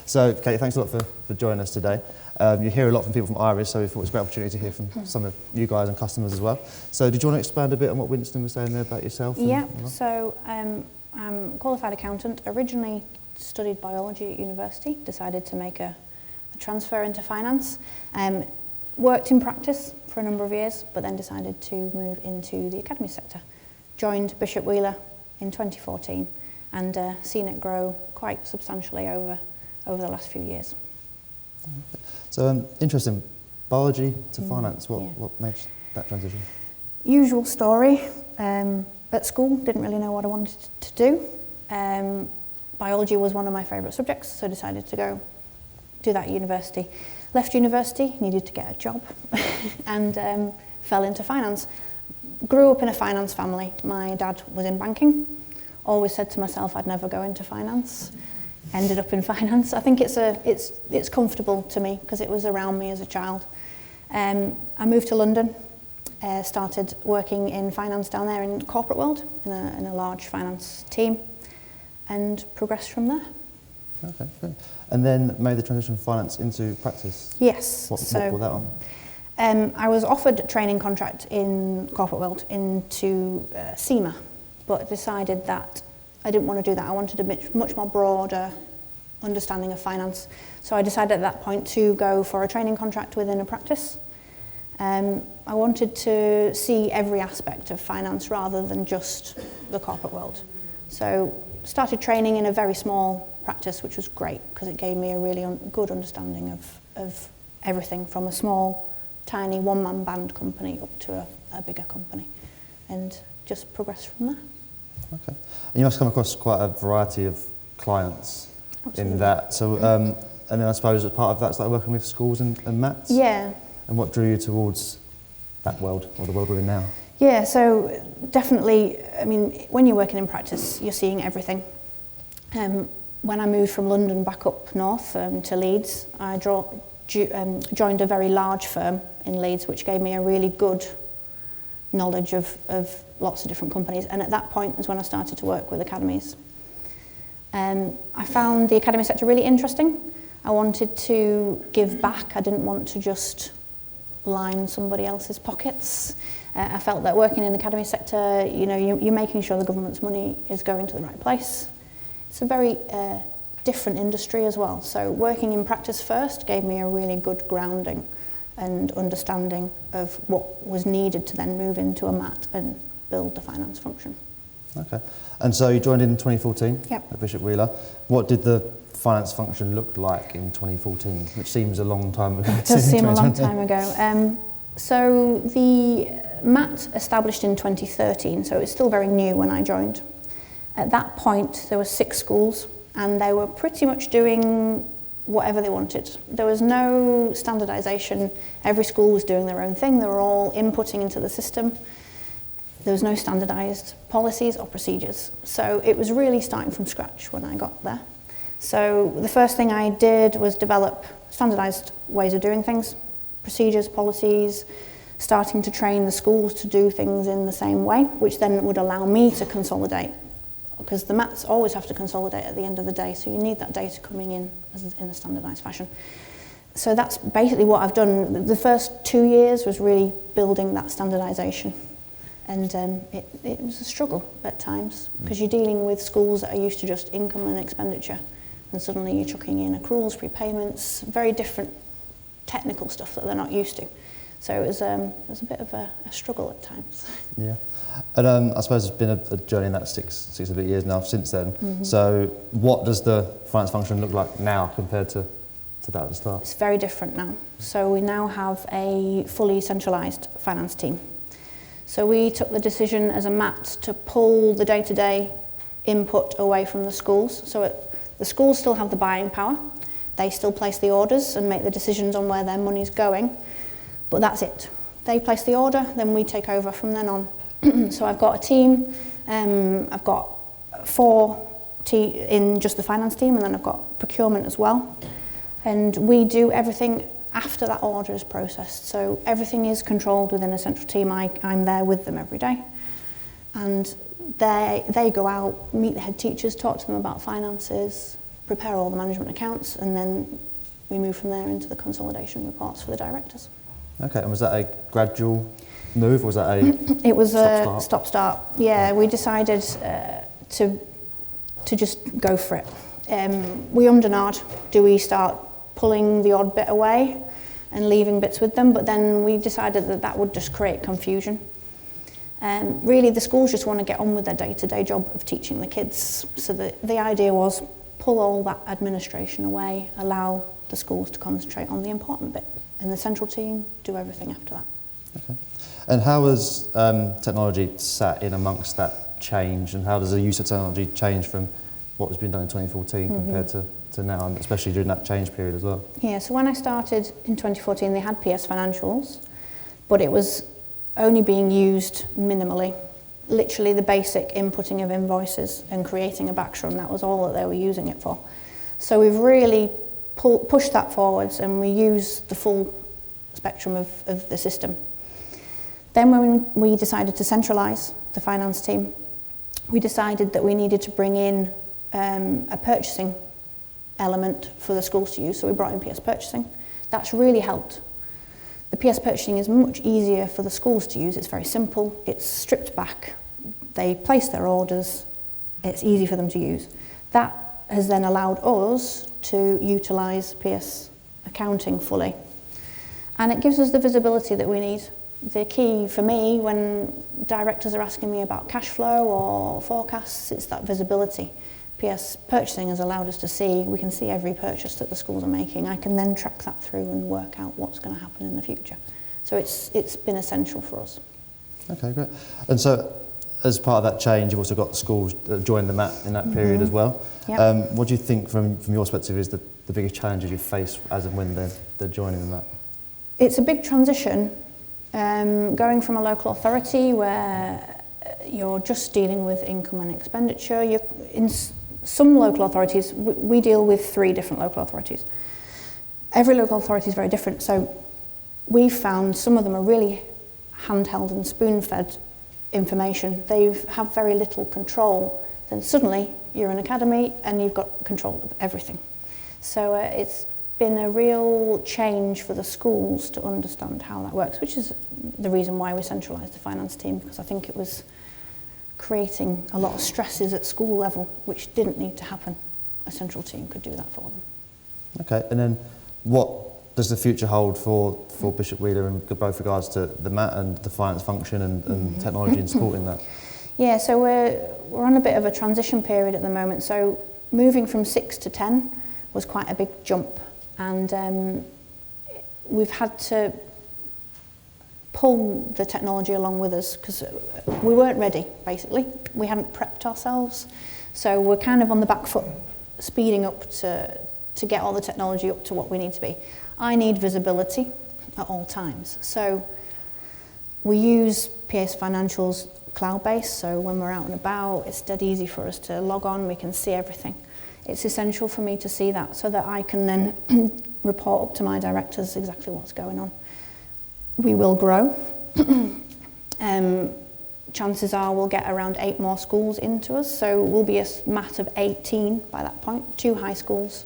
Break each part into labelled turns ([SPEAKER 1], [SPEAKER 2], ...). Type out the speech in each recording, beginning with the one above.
[SPEAKER 1] So, Kate, thanks a lot for joining us today. You hear a lot from people from Irish, so we thought it was a great opportunity to hear from some of you guys and customers as well. So did you want to expand a bit on what Winston was saying there about yourself?
[SPEAKER 2] Yeah, so I'm a qualified accountant, originally studied biology at university, decided to make a transfer into finance. Worked in practice for a number of years, but then decided to move into the academy sector. Joined Bishop Wheeler in 2014 and seen it grow quite substantially over the last few years.
[SPEAKER 1] So interesting, biology to finance, what made that transition?
[SPEAKER 2] Usual story. At school, didn't really know what I wanted to do. Biology was one of my favourite subjects, so decided to go do that at university. Left university, needed to get a job, and fell into finance. Grew up in a finance family. My dad was in banking. Always said to myself I'd never go into finance. Ended up in finance. I think it's comfortable to me because it was around me as a child. I moved to London, started working in finance down there in corporate world, in a large finance team, and progressed from there.
[SPEAKER 1] Okay, good. And then made the transition from finance into practice?
[SPEAKER 2] Yes.
[SPEAKER 1] What brought that on?
[SPEAKER 2] I was offered a training contract in corporate world into SEMA, but decided that I didn't want to do that. I wanted a much more broader understanding of finance. So I decided at that point to go for a training contract within a practice. I wanted to see every aspect of finance rather than just the corporate world. So started training in a very small practice, which was great because it gave me a really good understanding of everything from a small, tiny one-man band company up to a bigger company, and just progressed from there.
[SPEAKER 1] Okay. And you must come across quite a variety of clients. Absolutely. In that. So, and then I suppose as part of that, it's like working with schools and MATs?
[SPEAKER 2] Yeah. And
[SPEAKER 1] what drew you towards that world, or the world we're in now?
[SPEAKER 2] Yeah, so definitely, I mean, when you're working in practice, you're seeing everything. When I moved from London back up north to Leeds, I joined a very large firm in Leeds, which gave me a really good knowledge of lots of different companies. And at that point is when I started to work with academies. I found the academy sector really interesting. I wanted to give back. I didn't want to just line somebody else's pockets. I felt that working in the academy sector, you know, you're making sure the government's money is going to the right place. It's a very different industry as well. So working in practice first gave me a really good grounding and understanding of what was needed to then move into a MAT and build the finance function.
[SPEAKER 1] Okay. And so you joined in 2014 at Bishop Wheeler. What did the finance function look like in 2014, which seems a long time ago?
[SPEAKER 2] It does seem a long time ago. So the MAT established in 2013, so it's still very new when I joined. At that point, there were 6 schools, and they were pretty much doing whatever they wanted. There was no standardisation. Every school was doing their own thing. They were all inputting into the system. There was no standardised policies or procedures. So it was really starting from scratch when I got there. So the first thing I did was develop standardised ways of doing things, procedures, policies, starting to train the schools to do things in the same way, which then would allow me to consolidate, because the MATs always have to consolidate at the end of the day, so you need that data coming in in a standardised fashion. So that's basically what I've done. The first 2 years was really building that standardisation. And it was a struggle at times, because you're dealing with schools that are used to just income and expenditure, and suddenly you're chucking in accruals, prepayments, very different technical stuff that they're not used to. So it was a bit of a struggle at times. Yeah.
[SPEAKER 1] And I suppose it's been a journey in that six a bit years now since then. Mm-hmm. So what does the finance function look like now compared to that at the start?
[SPEAKER 2] It's very different now. So we now have a fully centralised finance team. So we took the decision as a MAT to pull the day-to-day input away from the schools. So the schools still have the buying power. They still place the orders and make the decisions on where their money's going. But that's it. They place the order, then we take over from then on. So I've got a team. I've got 4 in just the finance team, and then I've got procurement as well. And we do everything after that order is processed. So everything is controlled within a central team. I'm there with them every day. And they go out, meet the head teachers, talk to them about finances, prepare all the management accounts, and then we move from there into the consolidation reports for the directors.
[SPEAKER 1] Okay, and was that a gradual move, or was that a
[SPEAKER 2] It was
[SPEAKER 1] stop-start?
[SPEAKER 2] a stop-start. Yeah, we decided to just go for it. We ummed and ahed. Do we start pulling the odd bit away and leaving bits with them? But then we decided that that would just create confusion. Really, the schools just want to get on with their day-to-day job of teaching the kids. So the idea was pull all that administration away, allow the schools to concentrate on the important bit, and the central team do everything after that.
[SPEAKER 1] Okay. And how has technology sat in amongst that change, and how does the use of technology change from what was being done in 2014 compared to now, and especially during that change period as well?
[SPEAKER 2] Yeah, so when I started in 2014, they had PS Financials, but it was only being used minimally. Literally the basic inputting of invoices and creating a batch run, that was all that they were using it for. So we've really pushed that forwards, and we use the full spectrum of the system. Then when we decided to centralise the finance team, we decided that we needed to bring in a purchasing element for the schools to use, so we brought in PS Purchasing. That's really helped. The PS Purchasing is much easier for the schools to use. It's very simple, it's stripped back, they place their orders, it's easy for them to use. That has then allowed us to utilise PS Accounting fully. And it gives us the visibility that we need. The key for me when directors are asking me about cash flow or forecasts, it's that visibility. PS Purchasing has allowed us to see, we can see every purchase that the schools are making. I can then track that through and work out what's going to happen in the future. So it's been essential for us.
[SPEAKER 1] Okay, great. And so as part of that change, you've also got the schools that joined the MAT in that period as well.
[SPEAKER 2] Yep.
[SPEAKER 1] What do you think from your perspective is the biggest challenges you face as and when they're joining the MAT?
[SPEAKER 2] It's a big transition. Going from a local authority where you're just dealing with income and expenditure. In some local authorities, we deal with 3 different local authorities. Every local authority is very different, so we've found some of them are really handheld and spoon-fed information. They have very little control. Then suddenly you're an academy and you've got control of everything. So it's been a real change for the schools to understand how that works, which is the reason why we centralised the finance team, because I think it was creating a lot of stresses at school level, which didn't need to happen. A central team could do that for them.
[SPEAKER 1] Okay, and then what does the future hold for Bishop Wheeler in both regards to the MAT and the finance function and technology and supporting that?
[SPEAKER 2] Yeah, so we're on a bit of a transition period at the moment. So moving from 6 to 10 was quite a big jump, and we've had to pull the technology along with us because we weren't ready, basically. We hadn't prepped ourselves. So we're kind of on the back foot, speeding up to get all the technology up to what we need to be. I need visibility at all times. So we use PS Financials cloud-based, so when we're out and about, it's dead easy for us to log on, we can see everything. It's essential for me to see that so that I can then report up to my directors exactly what's going on. We will grow. Chances are we'll get around 8 more schools into us, so we'll be a MAT of 18 by that point, 2 high schools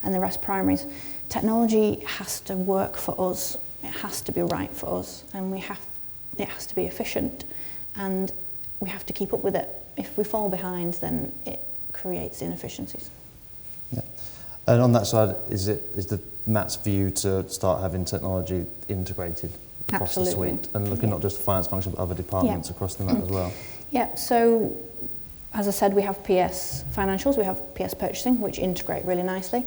[SPEAKER 2] and the rest primaries. Technology has to work for us, it has to be right for us, and it has to be efficient, and we have to keep up with it. If we fall behind, then it creates inefficiencies.
[SPEAKER 1] Yeah. And on that side, is the MAT's view to start having technology integrated across the suite and looking not just the finance function but other departments across the MAT as well?
[SPEAKER 2] Yeah, so as I said, we have PS Financials, we have PS Purchasing, which integrate really nicely.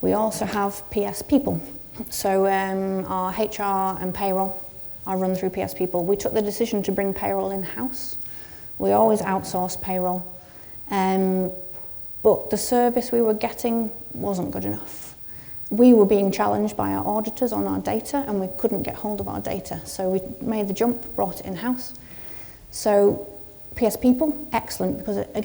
[SPEAKER 2] We also have PS People. So our HR and Payroll are run through PS People. We took the decision to bring Payroll in-house. We always outsource Payroll. But the service we were getting wasn't good enough. We were being challenged by our auditors on our data, and we couldn't get hold of our data. So we made the jump, brought it in-house. So PS People, excellent, because it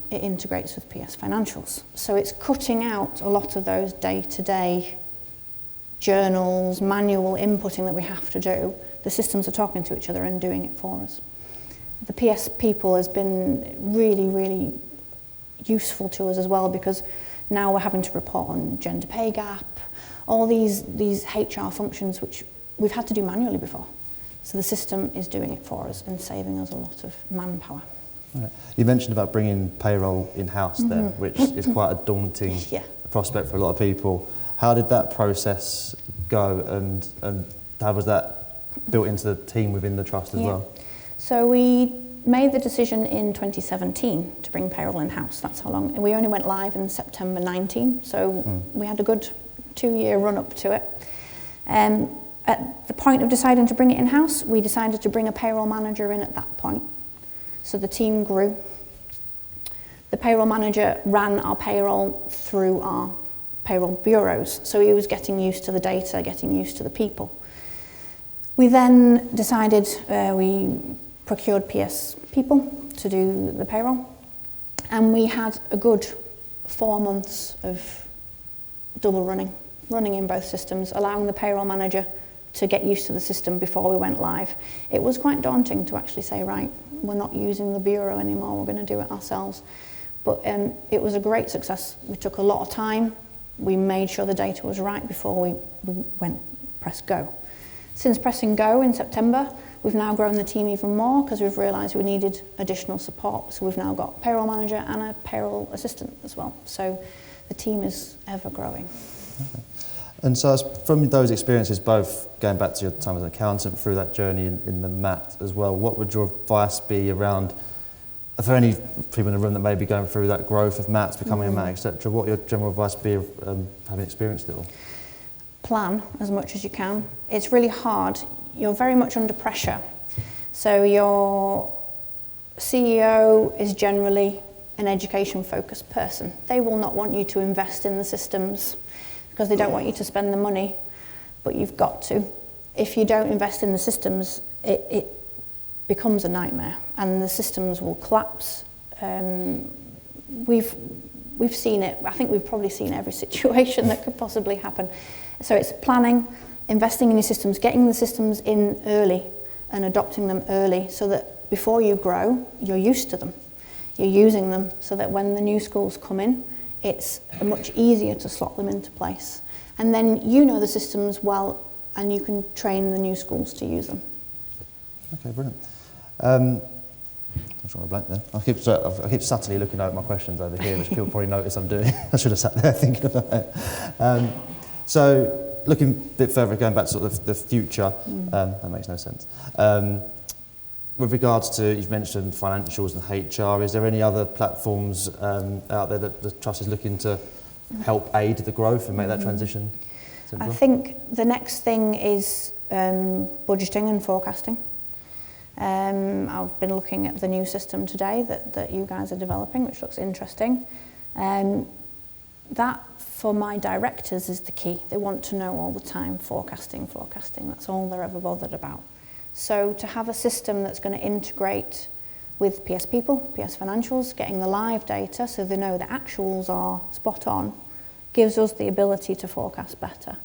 [SPEAKER 2] integrates with PS Financials. So it's cutting out a lot of those day-to-day journals, manual inputting that we have to do. The systems are talking to each other and doing it for us. The PS People has been really, really useful to us as well, because Now we're having to report on gender pay gap, all these HR functions which we've had to do manually before. So the system is doing it for us and saving us a lot of manpower.
[SPEAKER 1] Right. You mentioned about bringing payroll in-house there, which is quite a daunting prospect for a lot of people. How did that process go, and how was that built into the team within the trust as well?
[SPEAKER 2] So we made the decision in 2017 to bring payroll in-house. That's how long. We only went live in September 19, so we had a good 2-year run up to it. At the point of deciding to bring it in-house, we decided to bring a payroll manager in at that point. So the team grew. The payroll manager ran our payroll through our payroll bureaus, so he was getting used to the data, getting used to the people. We then decided we procured PS people to do the payroll, and we had a good 4 months of double running in both systems, allowing the payroll manager to get used to the system before we went live. It was quite daunting to actually say, right, we're not using the bureau anymore, we're going to do it ourselves. But it was a great success. We took a lot of time. We made sure the data was right before we went press go. Since pressing go in September, we've now grown the team even more because we've realised we needed additional support. So we've now got a payroll manager and a payroll assistant as well. So the team is ever growing.
[SPEAKER 1] Okay. And so from those experiences, both going back to your time as an accountant, through that journey in the MAT as well, what would your advice be around, for any people in the room that may be going through that growth of MATs, becoming a MAT, etc., what would your general advice be of having experienced it all?
[SPEAKER 2] Plan as much as you can. It's really hard. You're very much under pressure. So your CEO is generally an education-focused person. They will not want you to invest in the systems because they don't want you to spend the money, but you've got to. If you don't invest in the systems, it becomes a nightmare and the systems will collapse. We've seen it. I think we've probably seen every situation that could possibly happen. So it's planning, investing in your systems, getting the systems in early and adopting them early so that before you grow, you're used to them. You're using them so that when the new schools come in, it's much easier to slot them into place. And then you know the systems well and you can train the new schools to use them.
[SPEAKER 1] Okay, brilliant. I'm drawing a blank there. I keep subtly looking at my questions over here, which people probably notice I'm doing. I should have sat there thinking about it. So looking a bit further, going back to sort of the future, that makes no sense. With regards to, you've mentioned financials and HR, is there any other platforms out there that the Trust is looking to help aid the growth and make that transition simpler?
[SPEAKER 2] I think the next thing is budgeting and forecasting. I've been looking at the new system today that you guys are developing, which looks interesting. That, for my directors, is the key. They want to know all the time, forecasting. That's all they're ever bothered about. So to have a system that's going to integrate with PS People, PS Financials, getting the live data so they know the actuals are spot on, gives us the ability to forecast better.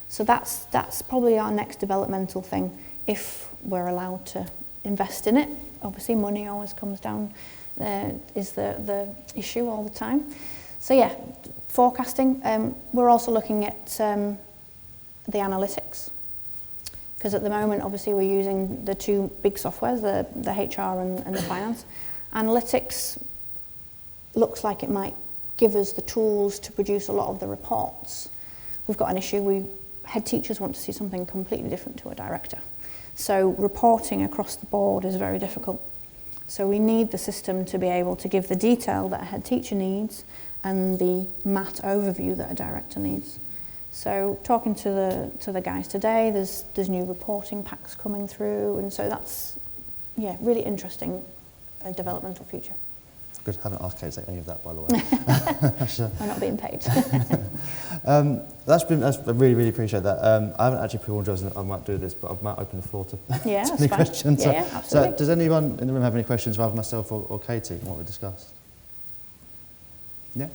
[SPEAKER 2] So that's probably our next developmental thing, if we're allowed to invest in it. Obviously, money always comes down, is the issue all the time. So yeah, forecasting. We're also looking at the analytics. Because at the moment, obviously, we're using the two big softwares, the HR and the finance. Analytics looks like it might give us the tools to produce a lot of the reports. We've got an issue. Head teachers want to see something completely different to a director. So reporting across the board is very difficult. So we need the system to be able to give the detail that a head teacher needs and the MAT overview that a director needs. So talking to the guys today, there's new reporting packs coming through, and so that's really interesting developmental future.
[SPEAKER 1] Good, haven't asked Kate any of that, by the way.
[SPEAKER 2] I'm not being paid.
[SPEAKER 1] I really appreciate that. I haven't actually pre-warned you I might do this, but I might open the floor to any questions.
[SPEAKER 2] Yeah, absolutely.
[SPEAKER 1] So does anyone in the room have any questions for either myself or Katie on what we discussed? Yeah.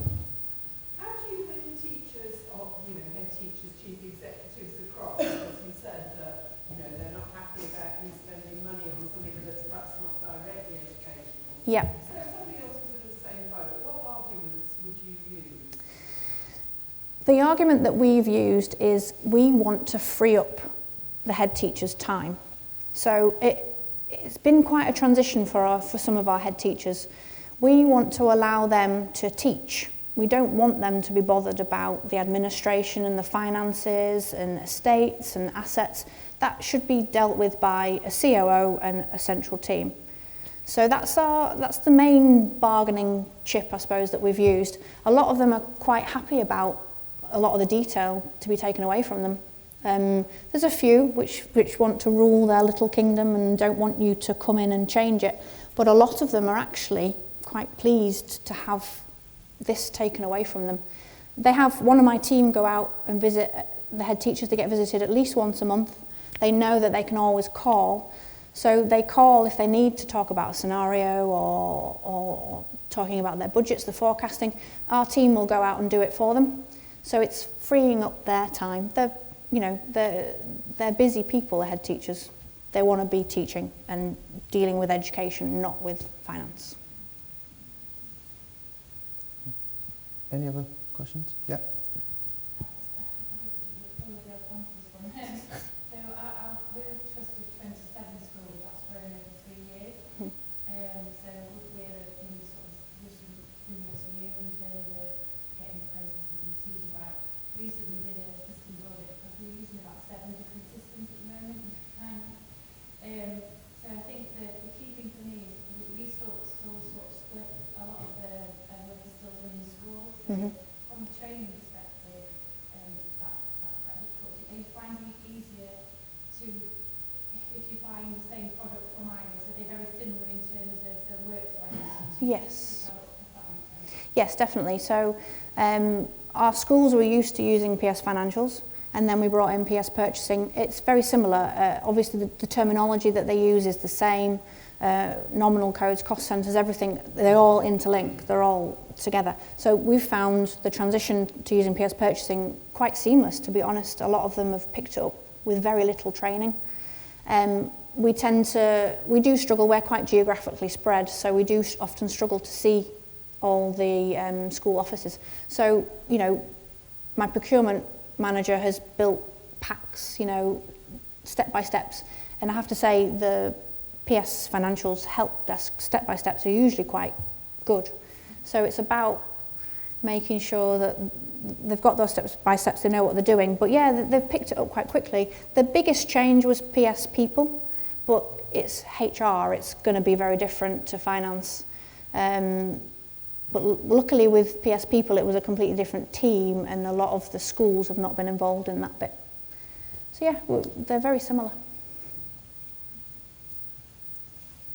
[SPEAKER 2] Yeah.
[SPEAKER 3] So if somebody else was in the same boat, what arguments would you use?
[SPEAKER 2] The argument that we've used is we want to free up the head teacher's time. So it's been quite a transition for some of our head teachers. We want to allow them to teach. We don't want them to be bothered about the administration and the finances and estates and assets. That should be dealt with by a COO and a central team. So that's the main bargaining chip, I suppose, that we've used. A lot of them are quite happy about a lot of the detail to be taken away from them. There's a few which want to rule their little kingdom and don't want you to come in and change it, but a lot of them are actually quite pleased to have this taken away from them. They have one of my team go out and visit the head teachers. They get visited at least once a month. They know that they can always call, so they call if they need to talk about a scenario or talking about their budgets, the forecasting. Our team will go out and do it for them. So it's freeing up their time. They're busy people, the head teachers. They want to be teaching and dealing with education, not with finance.
[SPEAKER 1] Any other questions? Yeah.
[SPEAKER 3] From a training perspective, that's quite difficult. Are you finding it easier to, if you're buying the same product from either, so they're very similar in terms of the workflow?
[SPEAKER 2] Yes. Yes, definitely. So our schools were used to using PS Financials, and then we brought in PS Purchasing. It's very similar. Obviously, the terminology that they use is the same. Nominal codes, cost centres, everything, they all interlink, they're all together. So we've found the transition to using PS Purchasing quite seamless, to be honest. A lot of them have picked it up with very little training. We do struggle, we're quite geographically spread, so we do often struggle to see all the school offices. So, my procurement manager has built packs, step by steps, and I have to say the PS Financials help desk step-by-steps are usually quite good. So it's about making sure that they've got those step-by-steps, they know what they're doing. But yeah, they've picked it up quite quickly. The biggest change was PS People, but it's HR, it's going to be very different to finance. But luckily with PS People, it was a completely different team, and a lot of the schools have not been involved in that bit. So yeah, they're very similar.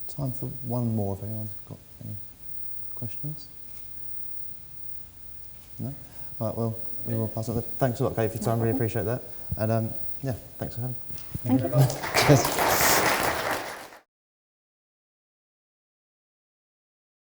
[SPEAKER 1] Time for one more if anyone's got any questions. No? Right, well, we will pass it. Thanks a lot, Kate, for your time. Really appreciate that. And yeah, thanks for having me.
[SPEAKER 2] Thank you.
[SPEAKER 1] Yes.